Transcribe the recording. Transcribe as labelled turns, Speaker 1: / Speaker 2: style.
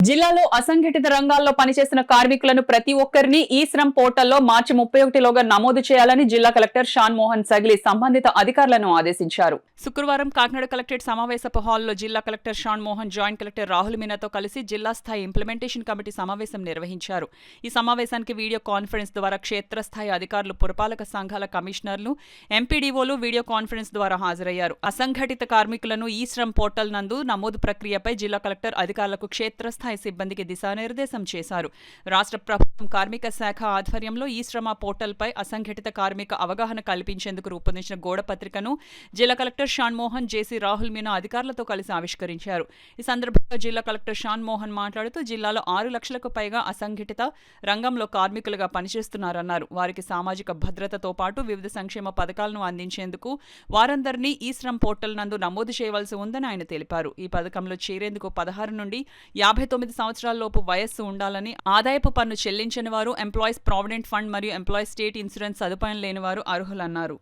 Speaker 1: జిల్లాలో అసంఘటిత రంగాల్లో పనిచేసిన కార్మికులను ప్రతి ఒక్కరిని ఈ శ్రమ్ పోర్టల్లో మార్చి 31లోగా నమోదు చేయాలని జిల్లా కలెక్టర్ షాన్ మోహన్ సగిలి సంబంధిత అధికారులను ఆదేశించారు. శుక్రవారం కాకినాడ కలెక్టరేట్ సమావేశపు హాల్లో జిల్లా collector Shan Mohan joint collector Rahul మీనాతో కలిసి జిల్లా స్థాయి ఇంప్లిమెంటేషన్ కమిటీ సమావేశం నిర్వహించారు. ఈ సమావేశానికి వీడియో కాన్ఫరెన్స్ ద్వారా క్షేత్రస్థాయి అధికారులు, పురపాలక సంఘాల కమిషనర్లు, ఎంపీడీఓలు వీడియో కాన్ఫరెన్స్ ద్వారా హాజరయ్యారు. అసంఘటిత కార్మికులను ఈ శ్రమ్ పోర్టల్ నందు నమోదు ప్రక్రియపై జిల్లా కలెక్టర్ అధికారులకు క్షేత్రస్థాయి సిబ్బందికి దిశానిర్దేశం చేశారు. రాష్ట్ర ప్రభుత్వం కార్మిక శాఖ ఆధ్వర్యంలో ఈ శ్రమ పోర్టల్పై అసంఘటిత కార్మిక అవగాహన కల్పించేందుకు రూపొందించిన గోడ పత్రికను జిల్లా కలెక్టర్ షాన్ మోహన్, జేసీ రాహుల్ మీనా అధికారులతో కలిసి ఆవిష్కరించారు. ఈ సందర్భంగా జిల్లా కలెక్టర్ షాన్ మోహన్ మాట్లాడుతూ జిల్లాలో 6 లక్షలకు పైగా అసంఘటిత రంగంలో కార్మికులుగా పనిచేస్తున్నారన్నారు. వారికి సామాజిక భద్రతతో పాటు వివిధ సంక్షేమ పథకాలను అందించేందుకు వారందరినీ ఈ శ్రమ్ పోర్టల్ నందు నమోదు చేయవలసి ఉందని ఆయన తెలిపారు. ఈ పథకంలో చేరేందుకు 16 నుండి 59 సంవత్సరాలలోపు వయస్సు ఉండాలని, ఆదాయపు పన్ను చెల్లించని వారు, ఎంప్లాయీస్ ప్రావిడెంట్ ఫండ్ మరియు ఎంప్లాయీస్ స్టేట్ ఇన్సూరెన్స్ సదుపాయం లేని వారు అర్హులన్నారు.